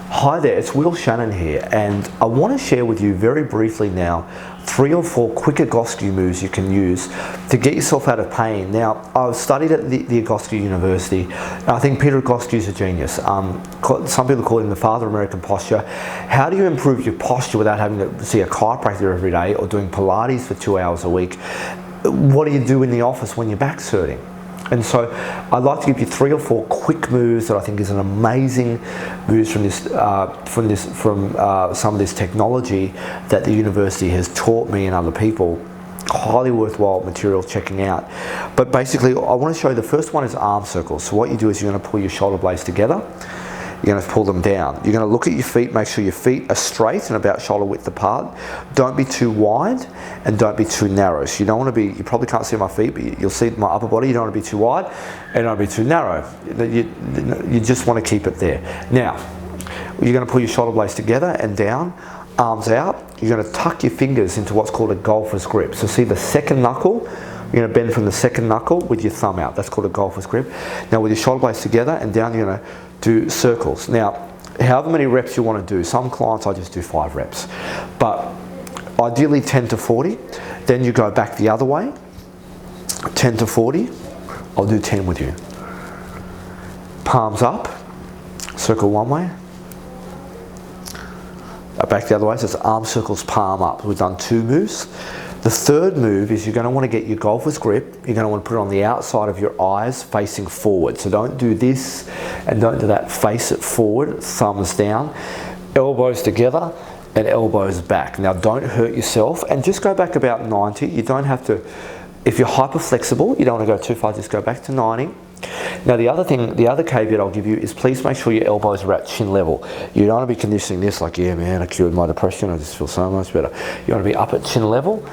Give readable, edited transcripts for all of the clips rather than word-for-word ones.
Hi there, it's Will Shannon here, and I want to share with you very briefly now 3 or 4 quick Egoscue moves you can use to get yourself out of pain. Now, I've studied at the Egoscue University, and I think Peter Egoscue is a genius. Some people call him the father of American posture. How do you improve your posture without having to see a chiropractor every day or doing Pilates for 2 hours a week? What do you do in the office when your back's hurting? And so I'd like to give you 3 or 4 quick moves that I think is an amazing moves from some of this technology that the university has taught me and other people. Highly worthwhile material checking out. But basically, I want to show you the first one is arm circles. So what you do is you're going to pull your shoulder blades together. You're going to pull them down. You're going to look at your feet, make sure your feet are straight and about shoulder width apart. Don't be too wide and don't be too narrow. So you don't want to be, you probably can't see my feet, but you'll see my upper body. You don't want to be too wide and don't be too narrow. You just want to keep it there. Now, you're going to pull your shoulder blades together and down, arms out. You're going to tuck your fingers into what's called a golfer's grip. So see the second knuckle, you're going to bend from the second knuckle with your thumb out. That's called a golfer's grip. Now with your shoulder blades together and down, you're going to do circles. Now, however many reps you want to do, some clients I just do 5 reps, but ideally 10 to 40. Then you go back the other way, 10 to 40. I'll do 10 with you. Palms up, circle one way. Back the other way, so it's arm circles, palm up. We've done 2 moves. The third move is you're going to want to get your golfer's grip. You're going to want to put it on the outside of your eyes facing forward. So don't do this and don't do that. Face it forward, thumbs down, elbows together and elbows back. Now don't hurt yourself and just go back about 90. You don't have to, if you're hyper flexible, you don't want to go too far, just go back to 90. Now the other caveat I'll give you is please make sure your elbows are at chin level. You don't want to be conditioning this like, yeah man, I cured my depression, I just feel so much better. You want to be up at chin level,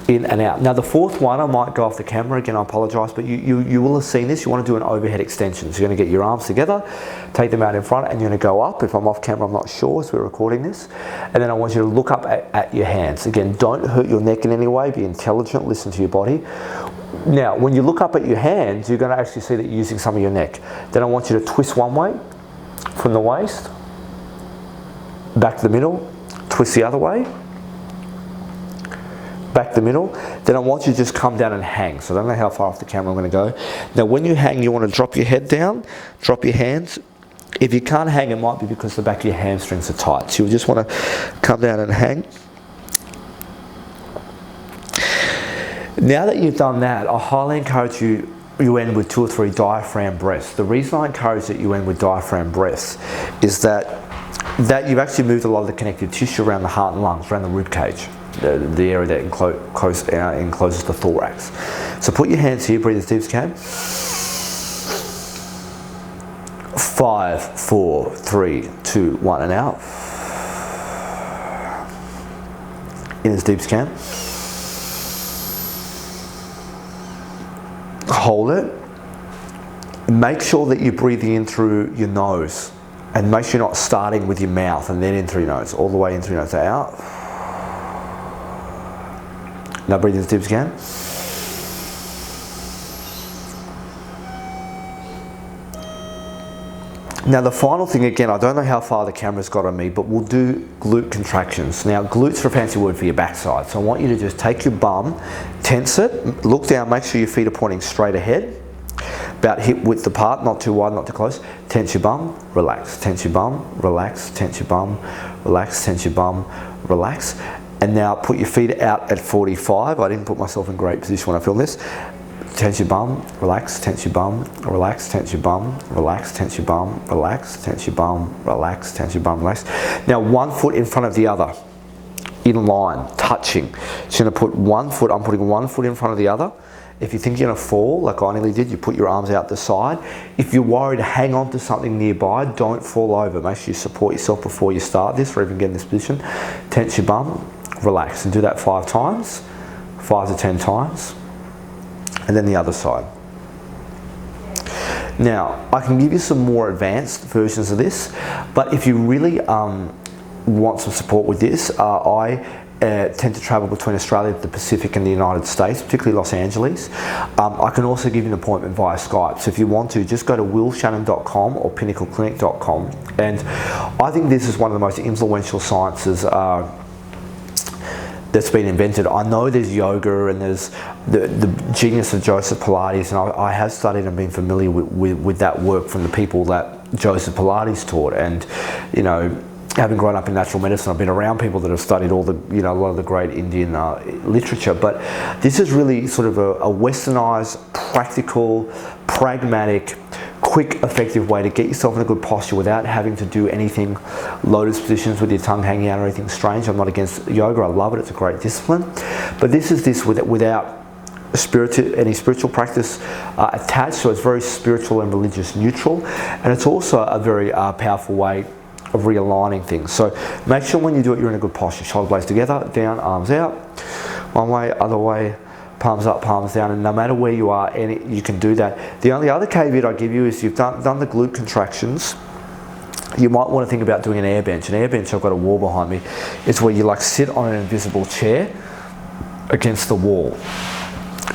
in and out. Now the fourth one, I might go off the camera again, I apologise, but you will have seen this. You want to do an overhead extension. So you're going to get your arms together, take them out in front, and you're going to go up. If I'm off camera, I'm not sure, so we're recording this. And then I want you to look up at your hands. Again, don't hurt your neck in any way, be intelligent, listen to your body. Now, when you look up at your hands, you're going to actually see that you're using some of your neck. Then I want you to twist one way from the waist, back to the middle, twist the other way, back to the middle. Then I want you to just come down and hang. So I don't know how far off the camera I'm going to go. Now, when you hang, you want to drop your head down, drop your hands. If you can't hang, it might be because the back of your hamstrings are tight. So you just want to come down and hang. Now that you've done that, I highly encourage you end with 2 or 3 diaphragm breaths. The reason I encourage that you end with diaphragm breaths is that you've actually moved a lot of the connective tissue around the heart and lungs, around the rib cage, the area that encloses the thorax. So put your hands here, breathe as deep as you can. 5, 4, 3, 2, 1, and out. In as deep as you can. Hold it. Make sure that you're breathing in through your nose and make sure you're not starting with your mouth and then in through your nose, all the way in through your nose, out. Now breathe as deep as you can. Now the final thing, again, I don't know how far the camera's got on me, but we'll do glute contractions. Now glutes are a fancy word for your backside. So I want you to just take your bum, tense it, look down, make sure your feet are pointing straight ahead, about hip width apart, not too wide, not too close. Tense your bum, relax, tense your bum, relax, tense your bum, relax, tense your bum, relax. And now put your feet out at 45. I didn't put myself in great position when I filmed this. Tense your bum, relax, tense your bum, relax, tense your bum, relax, tense your bum, relax, tense your bum, relax, tense your bum, relax. Now 1 foot in front of the other, in line, touching. So you're going to put 1 foot, I'm putting 1 foot in front of the other. If you think you're going to fall, like I nearly did, you put your arms out the side. If you're worried, hang on to something nearby, don't fall over. Make sure you support yourself before you start this or even get in this position. Tense your bum, relax, and do that 5 times, 5 to 10 times. And then the other side. Now, I can give you some more advanced versions of this, but if you really want some support with this, I tend to travel between Australia, the Pacific and the United States, particularly Los Angeles. I can also give you an appointment via Skype. So if you want to, just go to willshannon.com or pinnacleclinic.com. And I think this is one of the most influential sciences that's been invented. I know there's yoga and there's the genius of Joseph Pilates, and I have studied and been familiar with that work from the people that Joseph Pilates taught. And, you know, having grown up in natural medicine, I've been around people that have studied all the, you know, a lot of the great Indian literature. But this is really sort of a westernized, practical, pragmatic, quick, effective way to get yourself in a good posture without having to do anything lotus positions with your tongue hanging out or anything strange. I'm not against yoga. I love it. It's a great discipline. But this is without any spiritual practice attached. So it's very spiritual and religious neutral. And it's also a very powerful way of realigning things. So make sure when you do it, you're in a good posture. Shoulder blades together, down, arms out. One way, other way, palms up, palms down. And no matter where you are, you can do that. The only other caveat I give you is you've done the glute contractions. You might want to think about doing an air bench. An air bench, I've got a wall behind me. It's where you like sit on an invisible chair against the wall.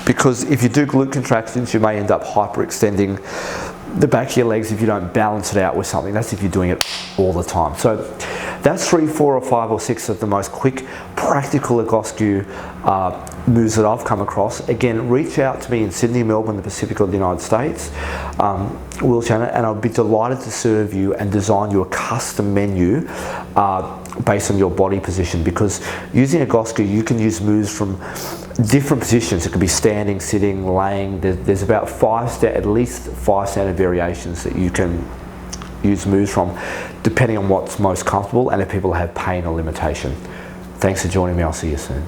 Because if you do glute contractions, you may end up hyperextending the back of your legs if you don't balance it out with something. That's if you're doing it all the time. So that's 3, 4 or 5 or 6 of the most quick, practical Egoscue moves that I've come across. Again, reach out to me in Sydney, Melbourne, the Pacific or the United States, Will Shannon, and I'll be delighted to serve you and design you a custom menu based on your body position. Because using Egoscue, you can use moves from different positions. It could be standing, sitting, laying. There's about at least 5 standard variations that you can use moves from, depending on what's most comfortable and if people have pain or limitation. Thanks for joining me. I'll see you soon.